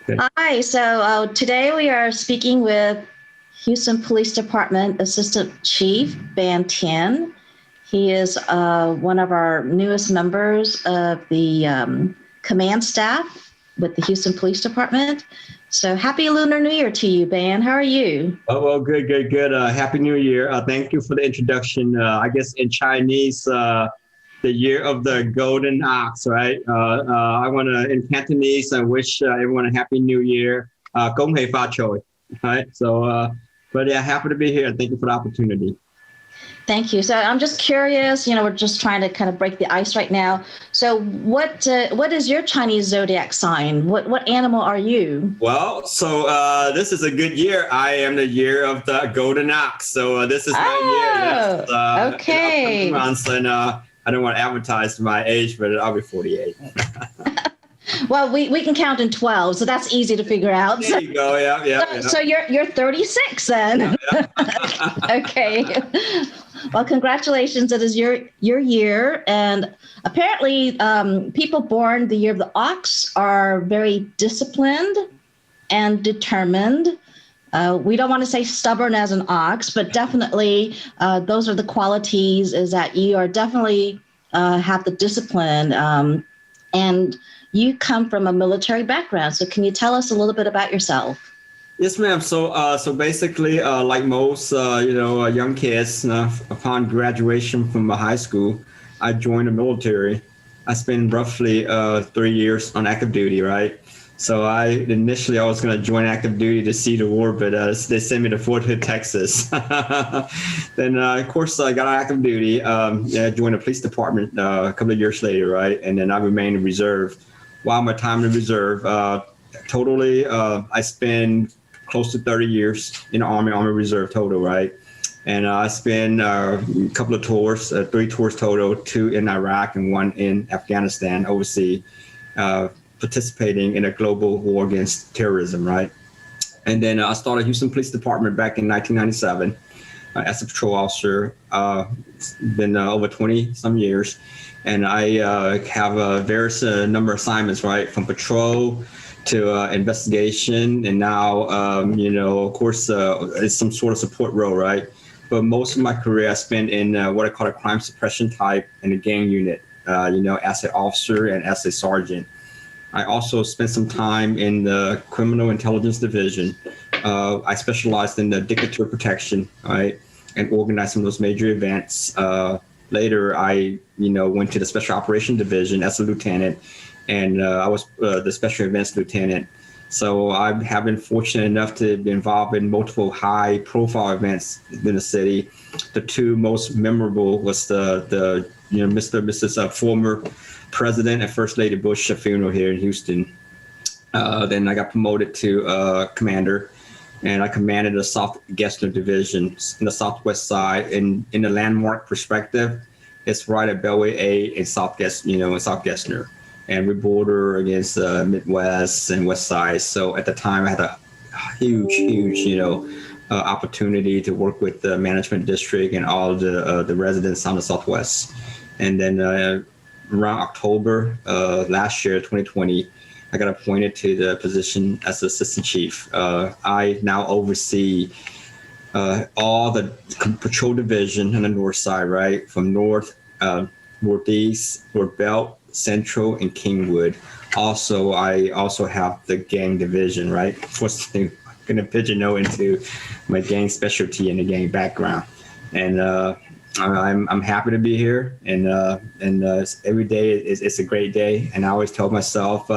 Okay. Hi, so today we are speaking with Houston Police Department Assistant Chief Ban Tien. He is one of our newest members of the command staff with the Houston Police Department. So happy Lunar New Year to you, Ban. How are you? Oh, well, good. Happy New Year. Thank you for the introduction. I guess in Chinese, the year of the golden ox, right? I want to, in Cantonese, I wish everyone a happy New Year. Gong hei fa choi, right? So, but yeah, happy to be here. Thank you for the opportunity. Thank you. So I'm just curious, we're just trying to kind of break the ice right now. So what is your Chinese zodiac sign? What animal are you? Well, so this is a good year. I am the year of the golden ox. So this is my year. Okay. Months, and I don't want to advertise my age, but I'll be 48. Well, we can count in 12, so that's easy to figure out. There you go. Yeah. So you're 36 then. Yeah. Okay. Well, congratulations. It is your year. And apparently people born the year of the ox are very disciplined and determined. We don't want to say stubborn as an ox, but definitely those are the qualities, is that you are definitely have the discipline and you come from a military background. So can you tell us a little bit about yourself? Yes, ma'am. So basically, like most, young kids, upon graduation from high school, I joined the military. I spent roughly 3 years on active duty, right? So initially I was going to join active duty to see the war, but they sent me to Fort Hood, Texas. Then, of course, I got on active duty. I joined the police department a couple of years later, right? And then I remained in reserve. While my time in reserve, totally, I spent close to 30 years in the Army Reserve total, right? And I spent a couple of tours, 3 tours total, 2 in Iraq and 1 in Afghanistan, overseas, participating in a global war against terrorism, right? And then I started Houston Police Department back in 1997 as a patrol officer. It's been over 20 some years. And I have a various number of assignments, right? From patrol to investigation, and now, of course, it's some sort of support role, right? But most of my career I spent in what I call a crime suppression type in a gang unit, as an officer and as a sergeant. I also spent some time in the criminal intelligence division. I specialized in the dictator protection, right? And organized some of those major events. Later, I, went to the special operation division as a lieutenant. And I was the special events lieutenant. So I have been fortunate enough to be involved in multiple high profile events in the city. The 2 most memorable was the Mrs. Former President and First Lady Bush funeral here in Houston. Then I got promoted to commander, and I commanded the South Gessner division in the southwest side. In the landmark perspective, it's right at Beltway A in South Gessner. And we border against the Midwest and West Side. So at the time, I had a huge, opportunity to work with the management district and all the residents on the Southwest. And then around October last year, 2020, I got appointed to the position as assistant chief. I now oversee all the patrol division on the north side, right? From north, northeast, North Belt, Central, and Kingwood. Also, I also have the gang division, right? Of course, I'm going to pigeonhole into my gang specialty and the gang background. And I'm happy to be here. And every day it's a great day. And I always tell myself,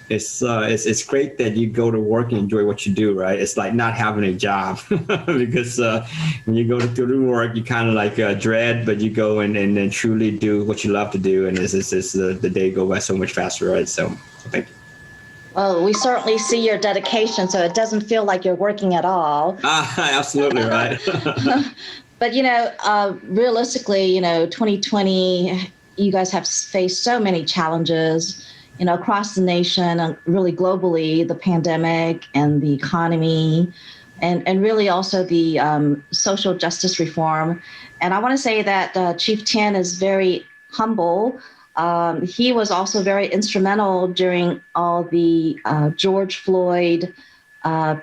it's great that you go to work and enjoy what you do, right? It's like not having a job because when you go to do the work, you kind of like dread, but you go and then truly do what you love to do. And it's the day go by so much faster, right? So thank you. Well, we certainly see your dedication, so it doesn't feel like you're working at all. Absolutely right. But, realistically, 2020, you guys have faced so many challenges, across the nation and really globally, the pandemic and the economy and really also the social justice reform. And I want to say that Chief Tien is very humble He was also very instrumental during all the George Floyd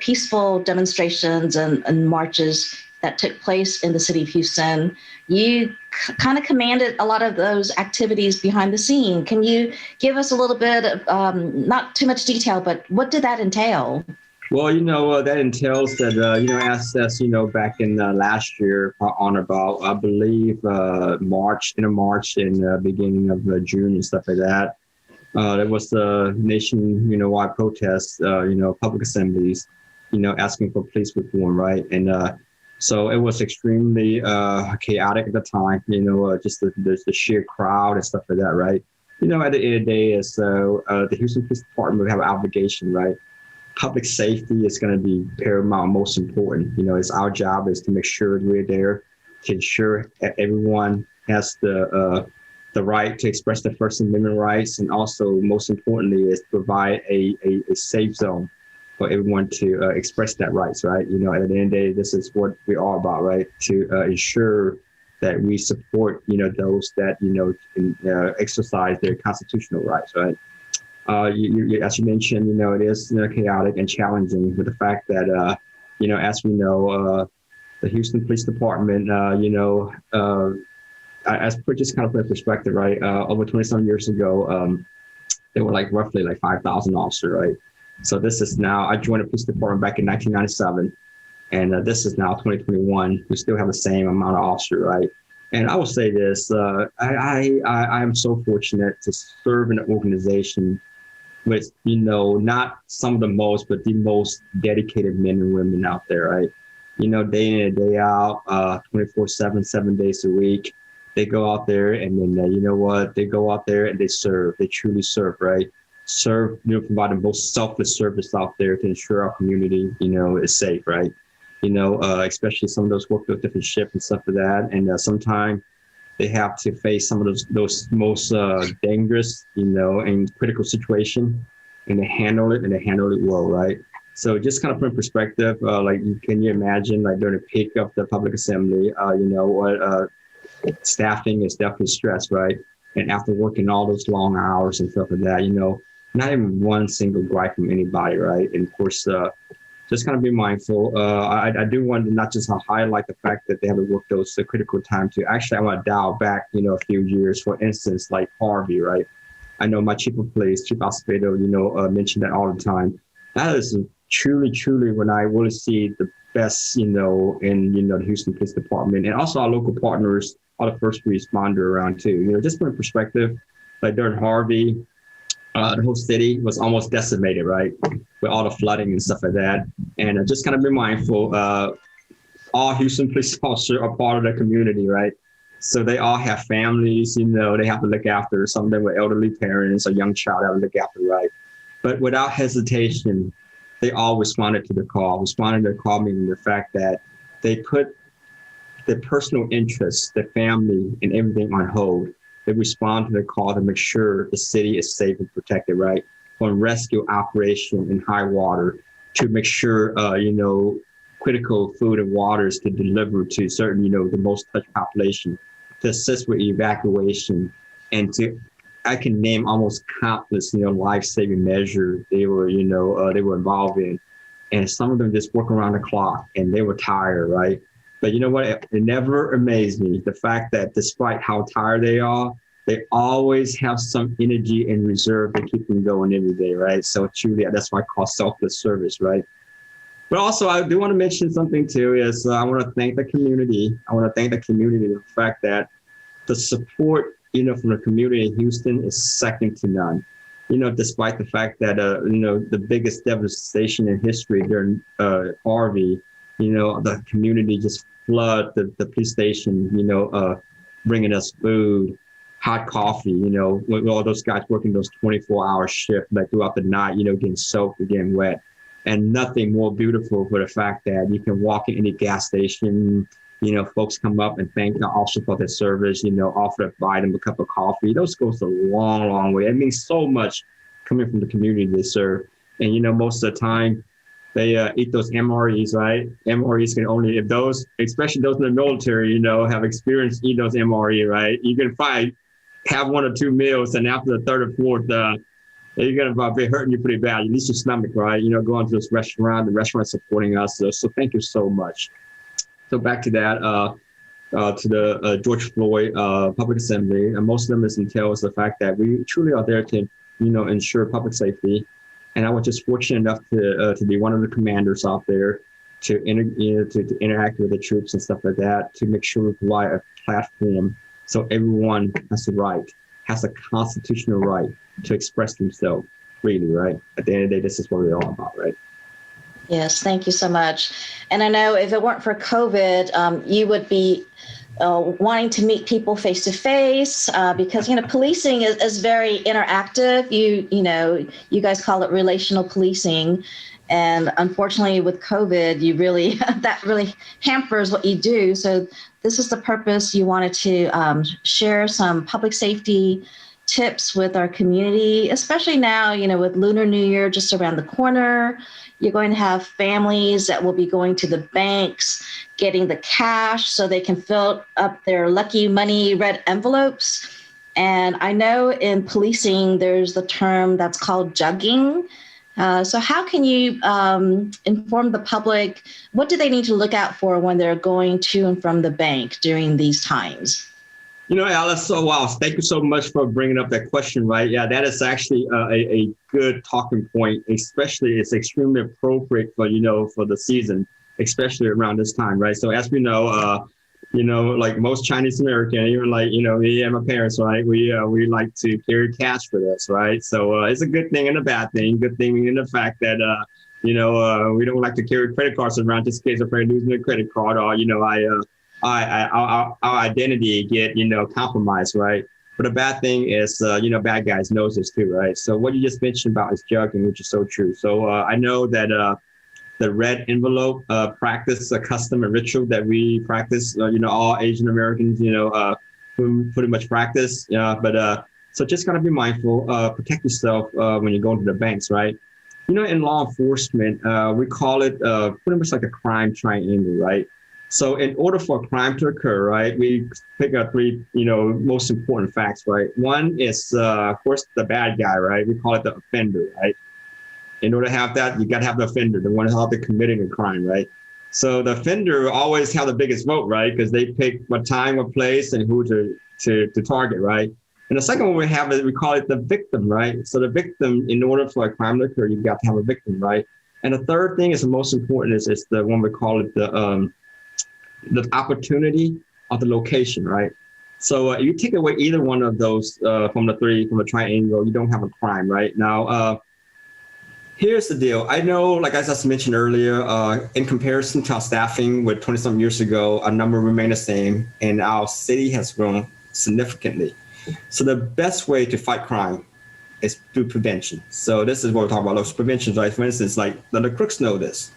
peaceful demonstrations and marches that took place in the city of Houston. You kind of commanded a lot of those activities behind the scene. Can you give us a little bit of, not too much detail, but what did that entail? Well, that entails that, as back in last year on about, I believe, March and beginning of June and stuff like that. There was the nation-wide protests, public assemblies, asking for police reform, right? And so it was extremely chaotic at the time, just the sheer crowd and stuff like that, right? At the end of the day, is the Houston Police Department, we have an obligation, right? Public safety is going to be paramount, most important. It's our job is to make sure we're there to ensure that everyone has the right to express their First Amendment rights, and also most importantly is provide a safe zone for everyone to express that rights, right? At the end of the day, this is what we are about, right? To ensure that we support, those that, can exercise their constitutional rights, right? As you mentioned, it is chaotic and challenging with the fact that, as we know, the Houston Police Department, as put just kind of put in perspective, right? Over 20-some years ago, there were roughly 5,000 officers, right? So this is now, I joined the police department back in 1997, and this is now 2021. We still have the same amount of officers, right? And I will say this, I am so fortunate to serve in an organization with, not some of the most, but the most dedicated men and women out there, right? Day in and day out, 24/7, 7 days a week. They go out there and then, they go out there and they serve. They truly serve, right? Serve, provide the most selfless service out there to ensure our community, is safe, right? Especially some of those work with different shifts and stuff like that. And sometimes they have to face some of those most dangerous, and critical situation, and they handle it well, right? So just kind of put in perspective, can you imagine, during the peak of the public assembly, staffing is definitely stressed, right? And after working all those long hours and stuff like that, not even one single gripe from anybody, right? And of course, just kind of be mindful. I do want to not just highlight the fact that they haven't worked those critical time to. Actually, I want to dial back, a few years. For instance, like Harvey, right? I know my chief of police, Chief Acevedo, mentioned that all the time. That is truly when I really see the best, in the Houston Police Department, and also our local partners, all the first responder around too. Just for perspective, during Harvey, the whole city was almost decimated, right? With all the flooding and stuff like that. And just kind of be mindful, all Houston police officers are part of the community, right? So they all have families, they have to look after. Some of them were elderly parents, a young child have to look after, right? But without hesitation, they all responded to the call. Responded to the call meaning the fact that they put their personal interests, their family, and everything on hold. They respond to the call to make sure the city is safe and protected, right? From rescue operation in high water to make sure, critical food and waters to deliver to certain, the most touched population, to assist with evacuation, and I can name almost countless, life-saving measures they were involved in. And some of them just work around the clock and they were tired, right? But you know what? It never amazed me, the fact that despite how tired they are, they always have some energy and reserve to keep them going every day, right? So truly, that's why I call selfless service, right? But also, I do want to mention something too, is I want to thank the community. The fact that the support, from the community in Houston is second to none. Despite the fact that, the biggest devastation in history during Harvey, the community just flood the police station, bringing us food, hot coffee, with all those guys working those 24-hour shifts, throughout the night, getting soaked, getting wet. And nothing more beautiful for the fact that you can walk in any gas station, folks come up and thank the officer for their service, offer to buy them a cup of coffee. Those goes a long, long way. It means so much coming from the community they serve. And, most of the time, they eat those MREs, right? MREs can only, if those, especially those in the military, have experience eating those MRE, right? You can find have one or two meals, and after the third or fourth, you're gonna be hurting you pretty bad. You need your stomach, right? Going to this restaurant, the restaurant supporting us. So thank you so much. So back to that, to the George Floyd Public Assembly, and most of them entails the fact that we truly are there to, ensure public safety. And I was just fortunate enough to be one of the commanders out there to interact with the troops and stuff like that, to make sure we provide a platform so everyone has a constitutional right to express themselves freely, right? At the end of the day, this is what we're all about, right? Yes, thank you so much. And I know if it weren't for COVID, you would be wanting to meet people face to face because, policing is very interactive. You guys call it relational policing. And unfortunately, with COVID, that really hampers what you do. So this is the purpose. You wanted to share some public safety tips with our community, especially now, with Lunar New Year just around the corner. You're going to have families that will be going to the banks, getting the cash so they can fill up their lucky money red envelopes. And I know in policing, there's the term that's called jugging. So how can you inform the public? What do they need to look out for when they're going to and from the bank during these times? Alice, wow, thank you so much for bringing up that question, right? Yeah, that is actually a good talking point, especially it's extremely appropriate for, for the season, especially around this time, right? So as we know, like most Chinese American, even like, me and my parents, right? We like to carry cash with us, right? So it's a good thing and a bad thing. Good thing in the fact that, we don't like to carry credit cards around just in case of losing a credit card or, our identity get, compromised, right? But the bad thing is, bad guys knows this too, right? So what you just mentioned about is jugging, which is so true. So I know that the red envelope practice, a custom and ritual that we practice, all Asian Americans, pretty much practice. But so just gotta be mindful, protect yourself when you go into the banks, right? In law enforcement, we call it pretty much like a crime triangle, right? So in order for a crime to occur, right, we pick up three, most important facts, right? One is, of course, the bad guy, right? We call it the offender, right? In order to have that, you got to have the offender, the one who's out there committing a crime, right? So the offender always have the biggest vote, right? Because they pick what time, what place, and who to target, right? And the second one we have is we call it the victim, right? So the victim, in order for a crime to occur, you've got to have a victim, right? And the third thing is the most important is the one we call it the opportunity of the location, right? So if you take away either one of those from the triangle, you don't have a crime, right? Now, here's the deal. I know, like I just mentioned earlier, in comparison to our staffing with 20-some years ago, our number remained the same, and our city has grown significantly. So the best way to fight crime is through prevention. So this is what we're talking about, those preventions, right? For instance, like the crooks know this.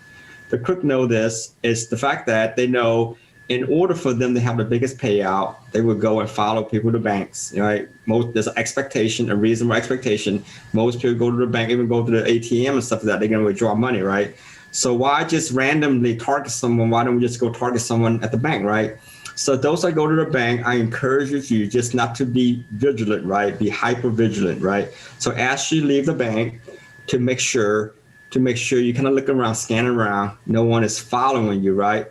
The crook know this is the fact that they know in order for them to have the biggest payout, they would go and follow people to banks, right? There's an expectation, a reasonable expectation. Most people go to the bank, even go to the ATM and stuff like that. They're going to withdraw money, right? So why just randomly target someone? Why don't we just go target someone at the bank, right? So those that go to the bank, I encourage you just not to be vigilant, right? Be hyper vigilant, right? So as you leave the bank, to make sure you kind of look around, scan around, no one is following you, right?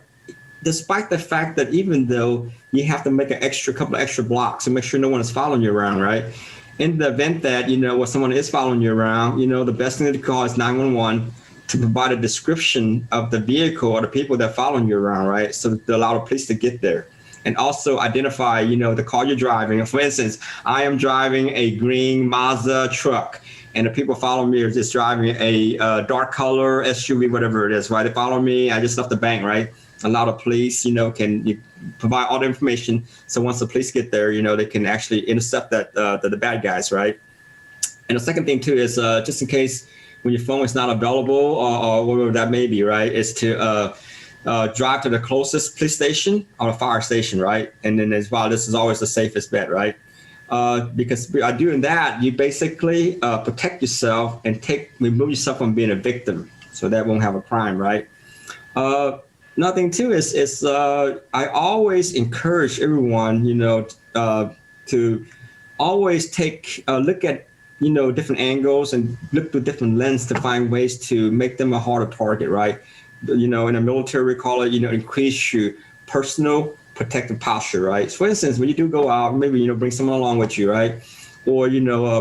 Despite the fact that even though you have to make couple of extra blocks to make sure no one is following you around, right? In the event that, when someone is following you around, the best thing to call is 911 to provide a description of the vehicle or the people that are following you around, right? So to allow the police to get there. And also identify, the car you're driving. For instance, I am driving a green Mazda truck, and the people following me are just driving a dark color SUV, whatever it is, right? They follow me. I just left the bank, right? Allow the police, can provide all the information. So once the police get there, they can actually intercept the bad guys, right? And the second thing too is just in case when your phone is not available or whatever that may be, right? Is to drive to the closest police station or a fire station, right? And then as well, this is always the safest bet, right? Because by doing that, you basically protect yourself and remove yourself from being a victim. So that won't have a crime, right? Another thing too is I always encourage everyone, to always take a look at, different angles and look through different lenses to find ways to make them a harder target, right? In the military, we call it, increase your personal protective posture, right? So for instance, when you do go out, maybe, bring someone along with you, right? Or,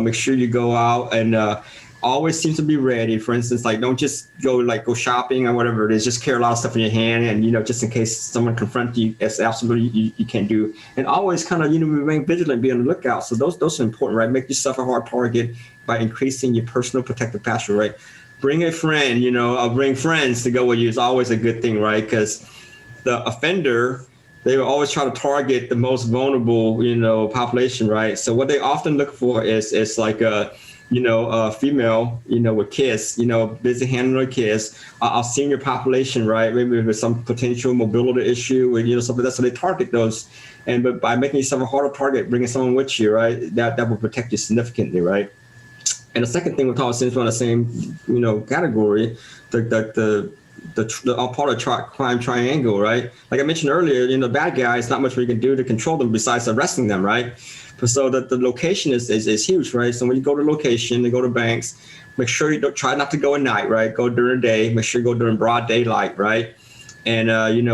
make sure you go out and always seem to be ready. For instance, like don't just go shopping or whatever it is, just carry a lot of stuff in your hand and, just in case someone confronts you, it's absolutely you can't do. And always kind of, remain vigilant, be on the lookout. So those are important, right? Make yourself a hard target by increasing your personal protective posture, right? Bring a friend, bring friends to go with you is always a good thing, right? Because the offender, they will always try to target the most vulnerable, population, right? So what they often look for is like a female, with kids, busy handling their kids, our senior population, right? Maybe with some potential mobility issue or, something like that. So they target those. But by making yourself a harder target, bringing someone with you, right? That will protect you significantly, right? And the second thing we're talking since we're on the same, category, the part of crime triangle, right? Like I mentioned earlier, the bad guys, not much we can do to control them besides arresting them, right? So that the location is huge, right? So when you go to location, they go to banks, make sure you don't try not to go at night, right? Go during the day, make sure you go during broad daylight, right? And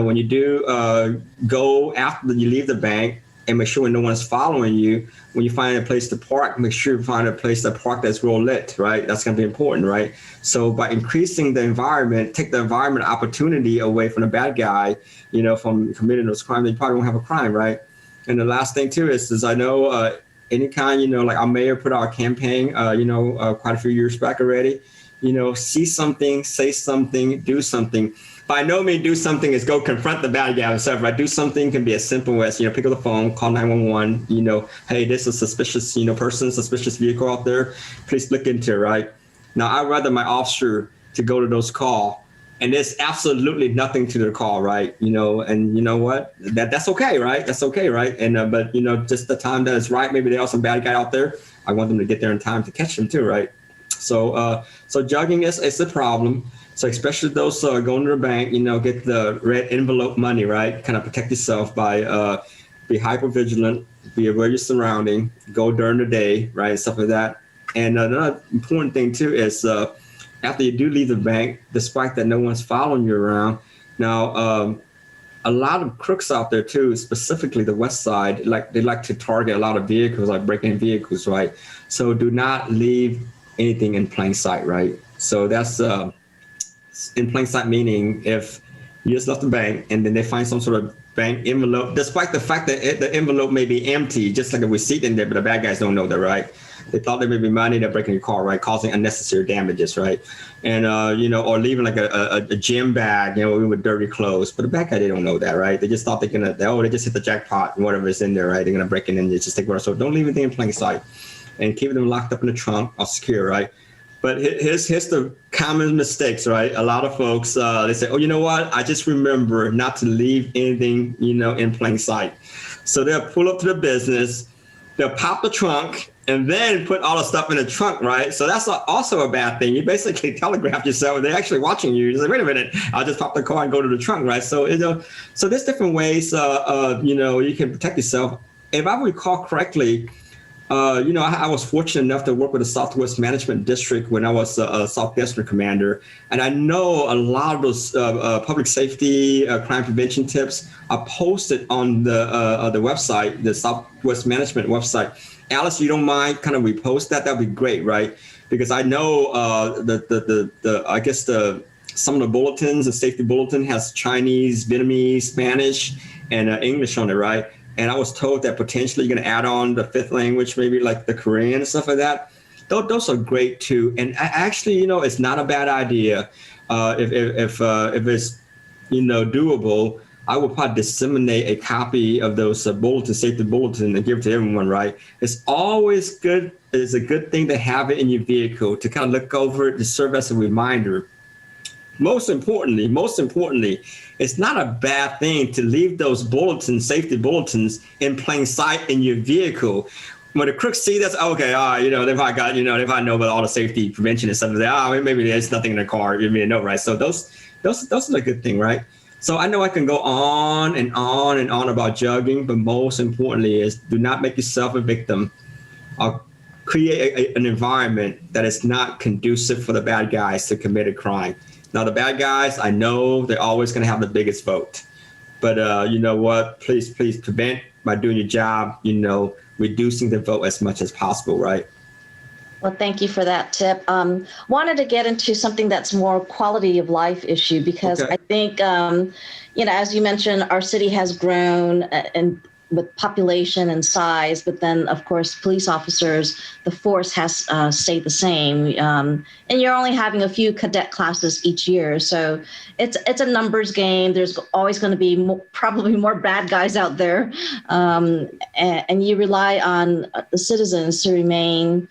when you do go after you leave the bank, and make sure when no one's following you, when you find a place to park, make sure you find a place to park that's well lit, right? That's going to be important, right? So by increasing the environment, take the environment opportunity away from the bad guy, from committing those crimes, you probably won't have a crime, right? And the last thing too is I know any kind, like our mayor put out a campaign, quite a few years back already, see something, say something, do something. By no means do something is go confront the bad guy himself, right? Do something can be as simple as, pick up the phone, call 911, hey, this is a suspicious, person, suspicious vehicle out there. Please look into it, right? Now, I'd rather my officer to go to those calls, and there's absolutely nothing to the call, right? And you know what? That's okay, right? That's okay, right? And but just the time that is right. Maybe there are some bad guy out there. I want them to get there in time to catch them too, right? So jogging is a problem. So especially those going to the bank, get the red envelope money, right? Kind of protect yourself by be hyper vigilant, be aware of your surrounding, go during the day, right? Stuff like that. And another important thing too is after you do leave the bank, despite that no one's following you around. Now, a lot of crooks out there too, specifically the West Side, they like to target a lot of vehicles, like breaking vehicles, right? So do not leave anything in plain sight, right? So that's in plain sight, meaning if you just left the bank and then they find some sort of bank envelope, despite the fact that the envelope may be empty, just like a receipt in there, but the bad guys don't know that, right? They thought there may be money, they're breaking your car, right? Causing unnecessary damages, right? And, or leaving like a gym bag, with dirty clothes. But the bad guy, they don't know that, right? They just thought they just hit the jackpot and whatever is in there, right? They're going to break it in and just take whatever. So don't leave anything in plain sight and keep them locked up in the trunk or secure, right? But here's the common mistakes, right? A lot of folks, they say, oh, you know what? I just remember not to leave anything, in plain sight. So they'll pull up to the business, they'll pop the trunk, and then put all the stuff in the trunk, right? So that's also a bad thing. You basically telegraph yourself. They're actually watching you. You say, wait a minute, I'll just pop the car and go to the trunk, right? So, so there's different ways, you can protect yourself. If I recall correctly, I was fortunate enough to work with the Southwest Management District when I was a Southwestern commander. And I know a lot of those public safety crime prevention tips are posted on the website, the Southwest Management website. Alice, you don't mind kind of repost that? That'd be great, right? Because I know some of the bulletins, the safety bulletin has Chinese, Vietnamese, Spanish, and English on it, right? And I was told that potentially you're going to add on the fifth language, maybe like the Korean and stuff like that. Those are great too. And actually, it's not a bad idea. If it's, doable, I would probably disseminate a copy of those safety bulletin and give it to everyone, right? It's always good. It's a good thing to have it in your vehicle to kind of look over it to serve as a reminder. Most importantly, it's not a bad thing to leave those safety bulletins in plain sight in your vehicle. When the crooks see this, okay, they probably know about all the safety prevention and stuff. Maybe there's nothing in the car. You know, right? So those are a good thing, right? So I know I can go on and on and on about jogging, but most importantly is do not make yourself a victim. create an environment that is not conducive for the bad guys to commit a crime. Now, the bad guys, I know they're always going to have the biggest vote. But you know what? Please prevent by doing your job, reducing the vote as much as possible, right? Well, thank you for that tip. Wanted to get into something that's more quality of life issue, because I think, as you mentioned, our city has grown and with population and size, but then of course, police officers, the force has stayed the same. And you're only having a few cadet classes each year. So it's a numbers game. There's always going to be probably more bad guys out there. And you rely on the citizens to remain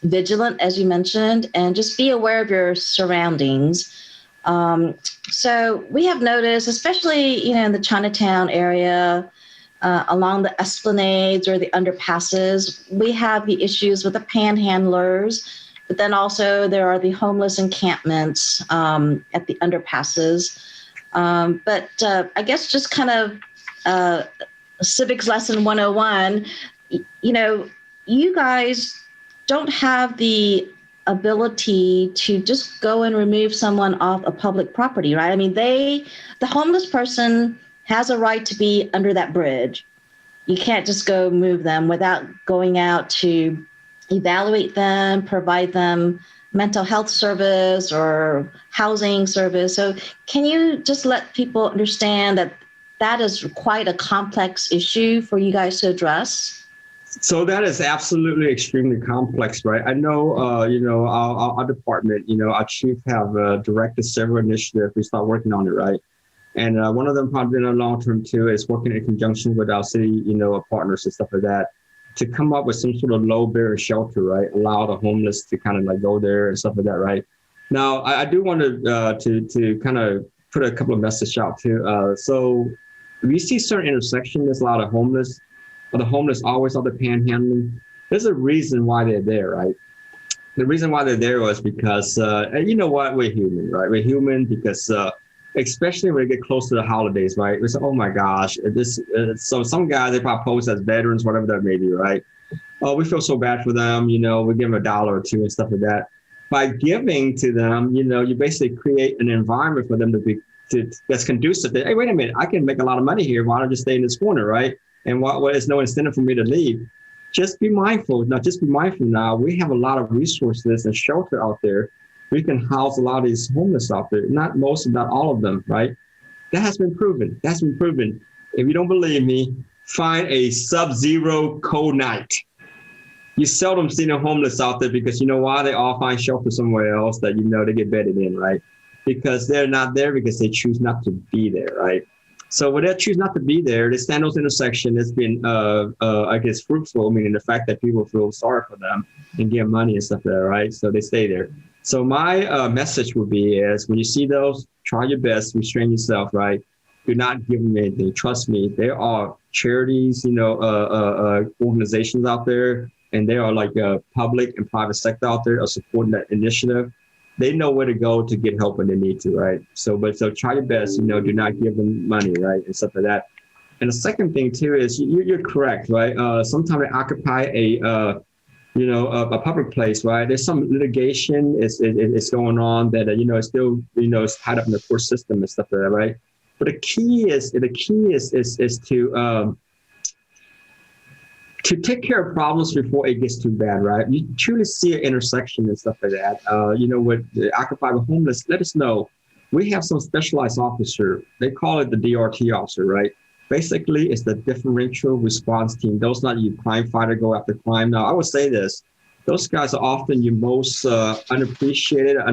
vigilant, as you mentioned, and just be aware of your surroundings. So we have noticed, especially, in the Chinatown area, along the esplanades or the underpasses, we have the issues with the panhandlers, but then also there are the homeless encampments at the underpasses. But I guess just kind of civics lesson 101, you guys don't have the ability to just go and remove someone off a public property, right? I mean, the homeless person has a right to be under that bridge. You can't just go move them without going out to evaluate them, provide them mental health service or housing service. So can you just let people understand that is quite a complex issue for you guys to address? So that is absolutely extremely complex, right? I know, our department, our chief have directed several initiatives. We start working on it, right? And one of them probably in the long term too is working in conjunction with our city, partners and stuff like that, to come up with some sort of low barrier shelter, right? Allow the homeless to kind of like go there and stuff like that, right? Now, I do want to kind of put a couple of messages out too. So we see certain intersections, there's a lot of homeless, but the homeless always are the panhandling. There's a reason why they're there, right? The reason why they're there was because, and you know what, we're human, right? We're human because, especially when we get close to the holidays, right? We say, oh my gosh, so some guys, they probably pose as veterans, whatever that may be, right? Oh, we feel so bad for them, we give them $1 or $2 and stuff like that. By giving to them, you basically create an environment for them that's conducive to, hey, wait a minute, I can make a lot of money here. Why don't I just stay in this corner, right? And what is no incentive for me to leave? Just be mindful. Now. We have a lot of resources and shelter out there. We can house a lot of these homeless out there. Not most, not all of them, right? That has been proven. If you don't believe me, find a sub-zero cold night. You seldom see the homeless out there because you know why? They all find shelter somewhere else that they get bedded in, right? Because they're not there because they choose not to be there, right? So when they choose not to be there, the Standos intersection has been, I guess, fruitful, meaning the fact that people feel sorry for them and give money and stuff there, right? So they stay there. So my message would be is when you see those, try your best, restrain yourself, right? Do not give them anything. Trust me, there are charities, organizations out there, and there are like public and private sector out there are supporting that initiative. They know where to go to get help when they need to, right? So try your best, do not give them money, right? And stuff like that. And the second thing too is you're correct, right? Sometimes they occupy a public place, right? There's some litigation is going on that, it's still, it's tied up in the court system and stuff like that, right? But the key is to take care of problems before it gets too bad, right? You truly see an intersection and stuff like that. With the Occupy the Homeless, let us know. We have some specialized officer. They call it the DRT officer, right? Basically, it's the differential response team. Those not you crime fighter go after crime. Now, I would say this. Those guys are often your most underappreciated,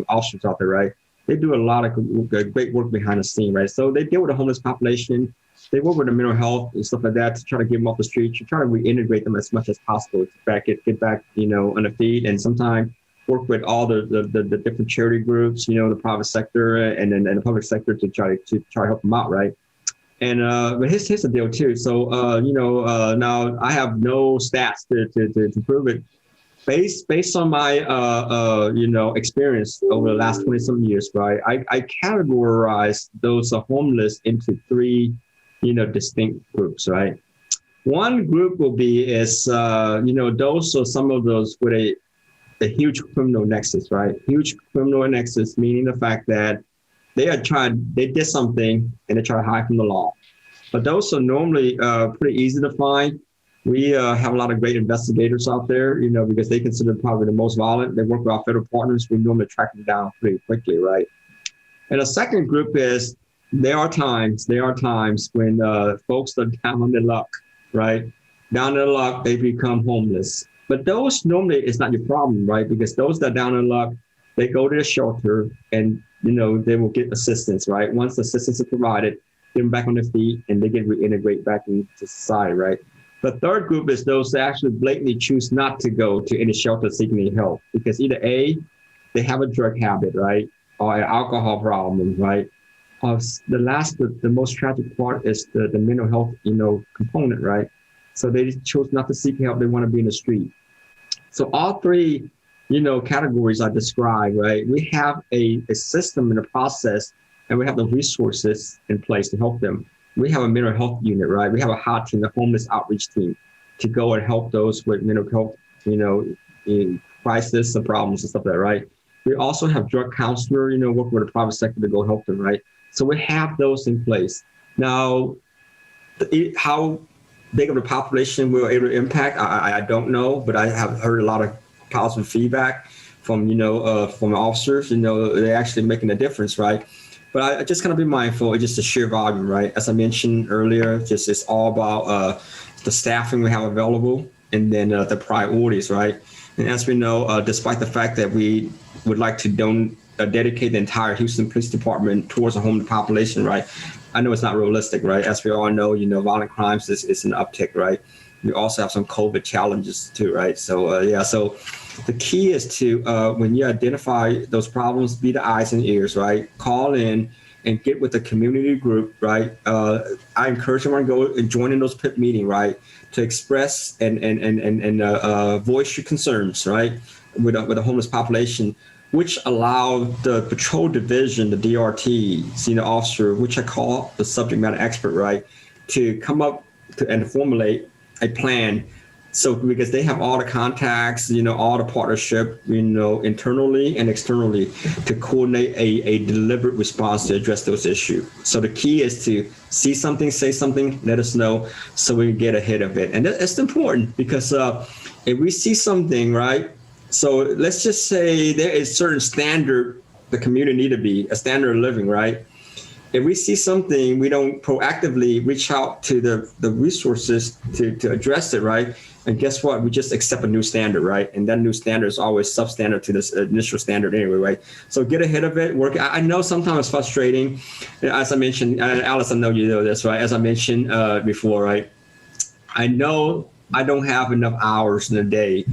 officers out there, right? They do a lot of great work behind the scene, right? So they deal with the homeless population. They work with the mental health and stuff like that to try to get them off the streets, to try to reintegrate them as much as possible to get back, on the feet, and sometimes work with all the different charity groups, the private sector and then the public sector to try to help them out, right? And but here's the deal too. So now I have no stats to prove it. Based on my experience over the last 20-some years, right? I categorize those homeless into three distinct groups, right? One group will be those are some of those with a huge criminal nexus, right? Huge criminal nexus, meaning the fact that they did something and they try to hide from the law. But those are normally pretty easy to find. We have a lot of great investigators out there, because they consider probably the most violent. They work with our federal partners. We normally track them down pretty quickly, right? And the second group is there are times when folks are down on their luck, right? Down on their luck, they become homeless. But those normally is not your problem, right? Because those that are down on luck, they go to the shelter and, they will get assistance, right? Once the assistance is provided, get them back on their feet and they get reintegrate back into society, right? The third group is those that actually blatantly choose not to go to any shelter seeking any help because either A, they have a drug habit, right? Or an alcohol problem, right? The most tragic part is the mental health, component, right? So they chose not to seek help. They want to be in the street. So all three, categories I described, right? We have a system and a process, and we have the resources in place to help them. We have a mental health unit, right? We have a hot team, the homeless outreach team, to go and help those with mental health, in crisis and problems and stuff like that, right? We also have drug counselor, work with the private sector to go help them, right? So we have those in place. Now, how big of a population we were able to impact, I don't know, but I have heard a lot of positive feedback from officers, they're actually making a difference, right? But I just kind of be mindful, it's just a sheer volume, right? As I mentioned earlier, it's all about the staffing we have available and then the priorities, right? And as we know, despite the fact that we would like to dedicate the entire Houston Police Department towards a homeless population, right? I know it's not realistic, right? As we all know, violent crimes is an uptick, right? We also have some COVID challenges too, right? So so the key is to, when you identify those problems, be the eyes and ears, right? Call in and get with the community group, right? I encourage everyone to go and join in those PIP meetings, right? To express and voice your concerns, right? With a homeless population, which allow the patrol division, the DRT, senior officer, which I call the subject matter expert, right? To come up and formulate a plan. So because they have all the contacts, all the partnership, internally and externally to coordinate a deliberate response to address those issues. So the key is to see something, say something, let us know so we can get ahead of it. And that's important because if we see something, right? So let's just say there is certain standard the community need to be, a standard of living, right? If we see something, we don't proactively reach out to the resources to address it, right? And guess what? We just accept a new standard, right? And that new standard is always substandard to this initial standard anyway, right? So get ahead of it, work. I know sometimes it's frustrating. As I mentioned, Alice, I know you know this, right? As I mentioned before, right? I know I don't have enough hours in a day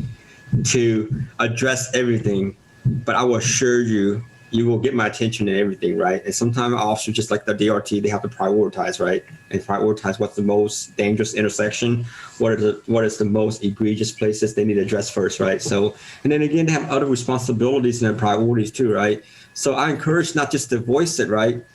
to address everything, but I will assure you, you will get my attention and everything, right? And sometimes officers, just like the DRT, they have to prioritize, right? And prioritize what's the most dangerous intersection, what is the most egregious places they need to address first, right? So, and then again, they have other responsibilities and priorities too, right? So I encourage not just to voice it, right?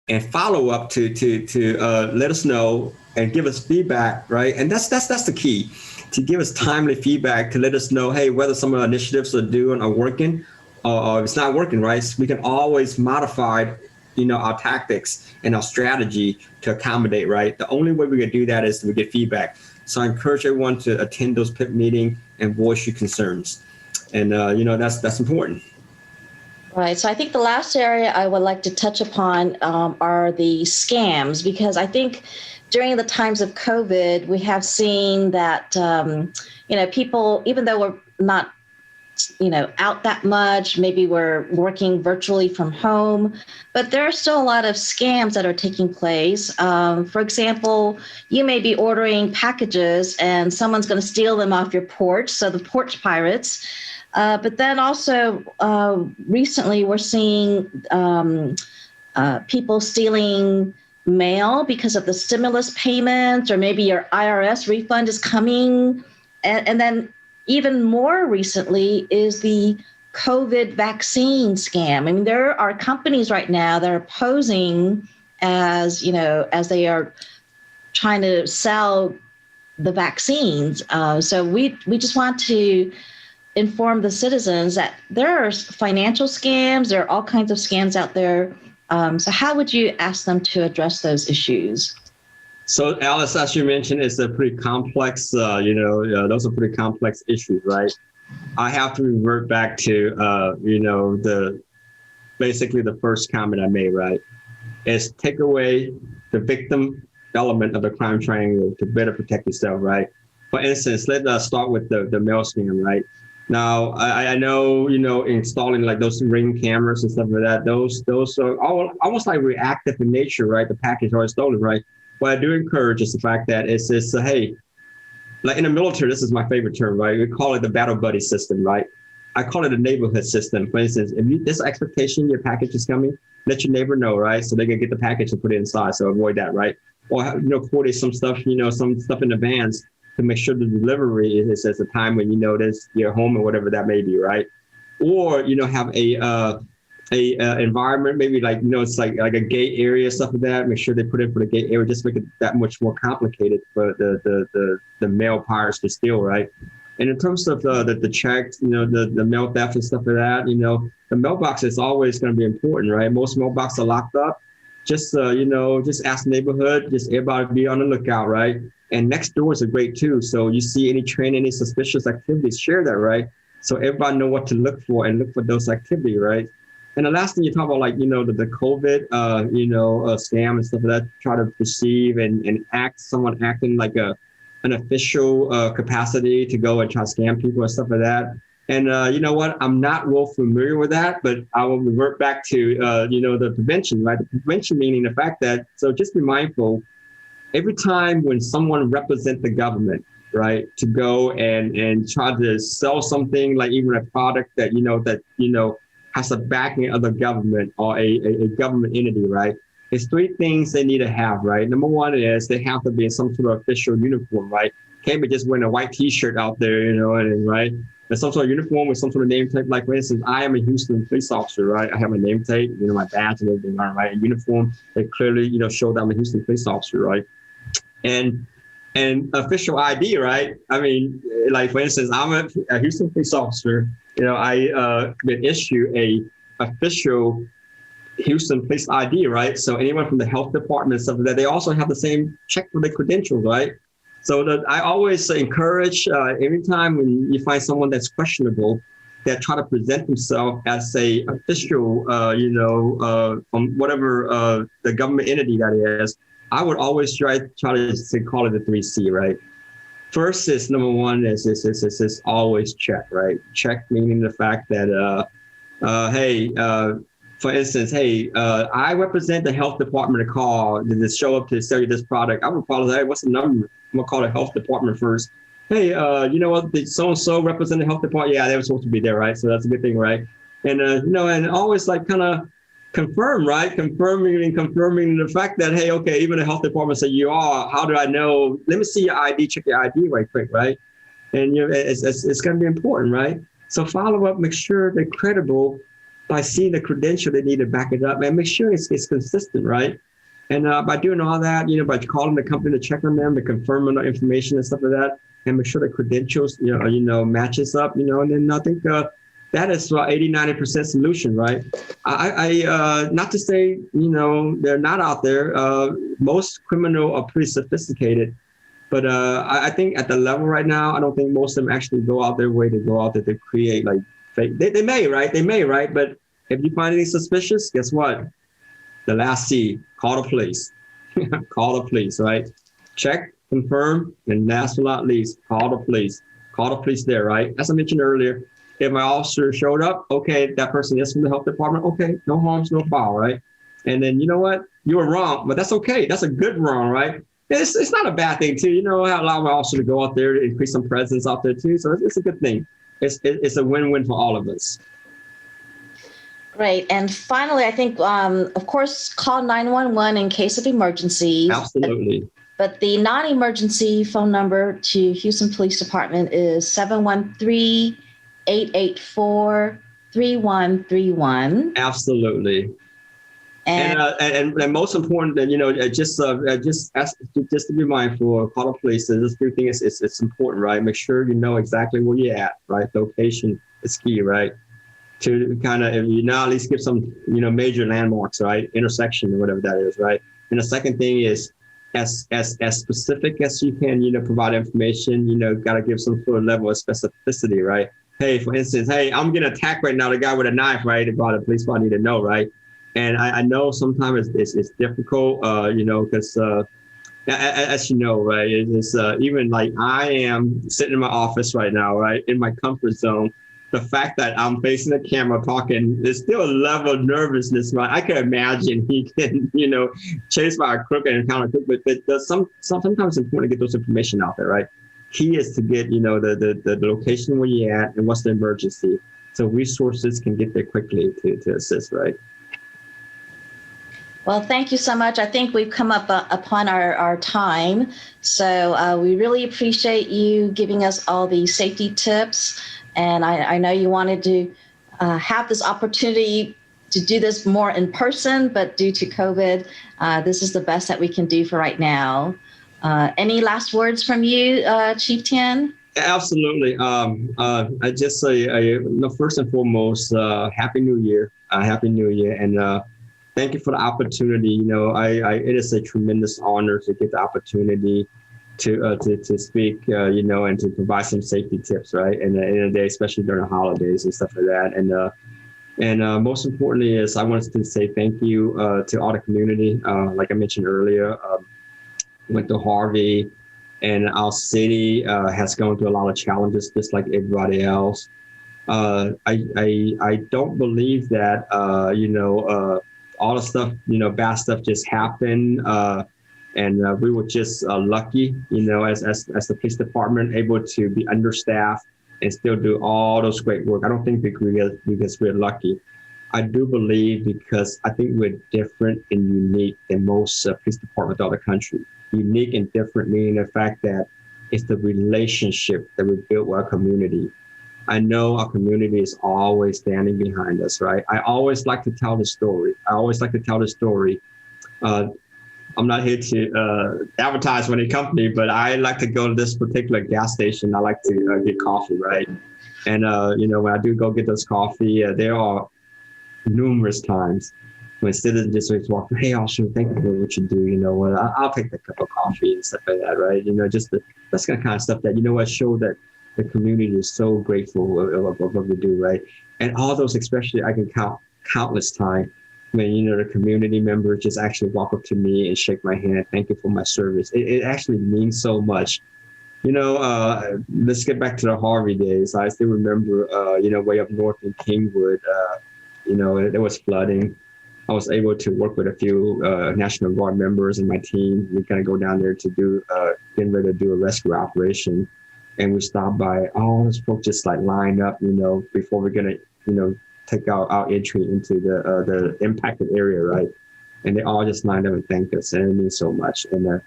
And follow up to let us know and give us feedback, right? And that's the key, to give us timely feedback to let us know, hey, whether some of the initiatives are doing are working, or it's not working, right? So we can always modify, our tactics and our strategy to accommodate, right? The only way we can do that is to get feedback. So I encourage everyone to attend those PIP meetings and voice your concerns. And, that's important. Right. So I think the last area I would like to touch upon are the scams, because I think during the times of COVID, we have seen that, people, even though we're not, out that much, maybe we're working virtually from home, but there are still a lot of scams that are taking place. For example, you may be ordering packages and someone's going to steal them off your porch. So the porch pirates. But then also recently we're seeing people stealing mail because of the stimulus payments, or maybe your IRS refund is coming. And then even more recently is the COVID vaccine scam. I mean, there are companies right now that are posing as, as they are trying to sell the vaccines. So we just want to inform the citizens that there are financial scams, there are all kinds of scams out there. So how would you ask them to address those issues? So Alice, as you mentioned, it's a pretty complex, those are pretty complex issues, right? I have to revert back to, basically the first comment I made, right? Is take away the victim element of the crime triangle to better protect yourself, right? For instance, let's start with the mail scam, right? Now, I know, installing like those Ring cameras and stuff like that, those are almost like reactive in nature, right? The package already stolen, right? What I do encourage is the fact that hey, like in the military, this is my favorite term, right? We call it the battle buddy system, right? I call it a neighborhood system. For instance, if there's expectation your package is coming, let your neighbor know, right? So they can get the package and put it inside. So avoid that, right? Or, coordinate some stuff in advance to make sure the delivery is at the time when you're home or whatever that may be, right? Or, have a environment, maybe like, it's like a gate area, stuff like that. Make sure they put it for the gate area, just make it that much more complicated for the mail pirates to steal, right? And in terms of the checks, the mail theft and stuff like that, the mailbox is always going to be important, right? Most mailboxes are locked up. Just ask the neighborhood, just everybody be on the lookout, right? And next doors are great too. So you see any trend, any suspicious activities, share that, right? So everybody know what to look for and look for those activities, right? And the last thing you talk about, like, the COVID, scam and stuff like that, try to perceive and someone acting like an official capacity to go and try to scam people and stuff like that. And you know what? I'm not real familiar with that, but I will revert back to, the prevention, right? The prevention meaning the fact that, so just be mindful, every time when someone represents the government, right, to go and try to sell something, like even a product that, has the backing of the government or a government entity, right? There's three things they need to have, right? Number one is they have to be in some sort of official uniform, right? Can't be just wearing a white T-shirt out there, right? There's some sort of uniform with some sort of name tape. Like, for instance, I am a Houston police officer, right? I have my name tape, my badge and everything, right? A uniform that clearly, show that I'm a Houston police officer, right? And official ID, right? I mean, like, for instance, I'm a Houston police officer. I been issued a official Houston police ID, right? So anyone from the health department and stuff like that, they also have the same check for the credentials, right? So I always encourage every time when you find someone that's questionable, that try to present themselves as a official, from whatever the government entity that is, I would always try to call it the 3C, right? First is number one is always check, right? Check meaning the fact that, hey, for instance, hey, I represent the health department to call to show up to sell you this product. I would call it, hey, what's the number? I'm gonna call the health department first. Hey, you know what? Did so-and-so represent the health department? Yeah, they were supposed to be there, right? So that's a good thing, right? And and always like kind of confirm, right? Confirming the fact that, hey, okay, even the health department said you are. How do I know? Let me see your ID. Check your ID right quick, right? And it's going to be important, right? So follow up, make sure they're credible by seeing the credential they need to back it up, and make sure it's consistent, right? And by doing all that, by calling the company to check on them, to confirm on the information and stuff like that, and make sure the credentials, matches up, and then I think that is 80-90% solution, right? I not to say, they're not out there. Most criminals are pretty sophisticated, but I think at the level right now, I don't think most of them actually go out their way to go out there to create like fake. They may, right? They may, right? But if you find anything suspicious, guess what? The last C, call the police. Call the police, right? Check, confirm, and last but not least, call the police. Call the police there, right? As I mentioned earlier, if my officer showed up, okay, that person is from the health department, okay, no harms, no foul, right? And then you know what? You were wrong, but that's okay. That's a good wrong, right? It's not a bad thing too. I allow my officer to go out there to increase some presence out there too. So it's a good thing. It's a win-win for all of us. Great. And finally, I think, of course, call 911 in case of emergencies. Absolutely. But the non-emergency phone number to Houston Police Department is 713-884-3131. Absolutely. And most important, that just to be mindful, call the police. This big thing is it's important, right? Make sure you know exactly where you're at, right? Location is key, right? To kind of, at least give some major landmarks, right? Intersection or whatever that is, right? And the second thing is as specific as you can, provide information. Got to give some sort of level of specificity, right? Hey, for instance, hey, I'm getting attacked right now. The guy with a knife, right? The police probably need to know, right? And I know sometimes it's difficult, because as you know, right, it's even like I am sitting in my office right now, right, in my comfort zone. The fact that I'm facing the camera talking, there's still a level of nervousness, right? I can imagine he can, chase by a crook and encounter a crook, but sometimes it's important to get those information out there, right? Key is to get, the location where you're at and what's the emergency, so resources can get there quickly to assist, right? Well, thank you so much. I think we've come up upon our time. So we really appreciate you giving us all the safety tips. And I know you wanted to have this opportunity to do this more in person, but due to COVID, this is the best that we can do for right now. Any last words from you, Chief Tien? Absolutely. I just say, first and foremost, Happy New Year. Happy New Year. And thank you for the opportunity. It is a tremendous honor to get the opportunity to speak, and to provide some safety tips, right? And in a day, especially during the holidays and stuff like that. And most importantly is I wanted to say thank you to all the community. Like I mentioned earlier, went to Harvey, and our city has gone through a lot of challenges, just like everybody else. I don't believe that, all the stuff, bad stuff just happened. And we were just lucky, as the police department, able to be understaffed and still do all those great work. I don't think because we're lucky. I do believe because I think we're different and unique than most police departments throughout the country. Unique and different meaning the fact that it's the relationship that we built with our community. I know our community is always standing behind us, right? I always like to tell the story. I'm not here to advertise for any company, but I like to go to this particular gas station. I like to get coffee, right? And, when I do go get this coffee, there are numerous times when citizens just walk, hey, Austin, thank you for what you do. I'll take the cup of coffee and stuff like that, right? That's the kind of stuff that, show that the community is so grateful of what we do, right? And all those, especially, I can count countless times when, the community members just actually walk up to me and shake my hand. Thank you for my service. It actually means so much. Let's get back to the Harvey days. I still remember, way up north in Kingwood, there was flooding. I was able to work with a few National Guard members and my team. We kind of go down there to getting ready to do a rescue operation. And we stopped by, all those folks just like lined up, before we're going to, take our entry into the impacted area, right? And they all just lined up and thanked us, and it means so much. And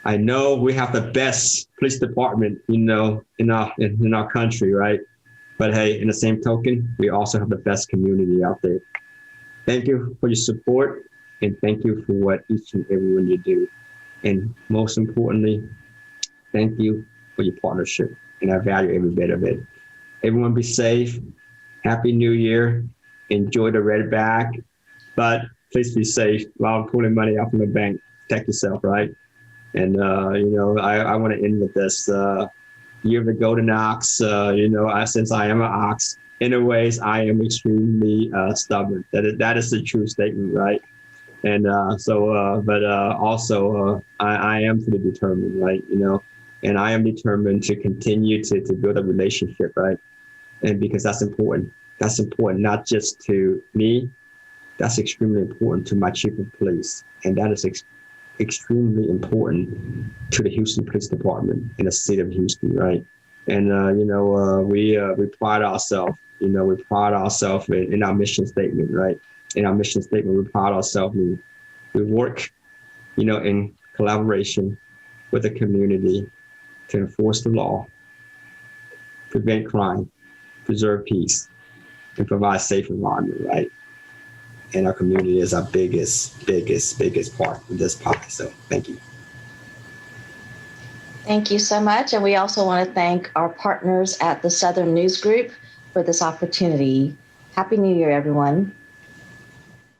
I know we have the best police department, in our country, right? But hey, in the same token, we also have the best community out there. Thank you for your support, and thank you for what each and every one you do. And most importantly, thank you for your partnership, and I value every bit of it. Everyone be safe. Happy New Year. Enjoy the red bag, but please be safe while pulling money out from the bank. Protect yourself, right? And, I want to end with this. You're the golden ox. Since I am an ox, in a ways, I am extremely stubborn. That is the true statement, right? And also I am pretty determined, right? And I am determined to continue to build a relationship, right? And because that's important. That's important not just to me, that's extremely important to my chief of police. And that is extremely important to the Houston Police Department in the city of Houston, right? And, we pride ourselves, in our mission statement, right? In our mission statement, we pride ourselves, we work, in collaboration with the community to enforce the law, prevent crime, preserve peace, and provide safe environment, right? and our community is our biggest part of this pie. So thank you. Thank you so much. And we also want to thank our partners at the Southern News Group for this opportunity. Happy New Year, everyone.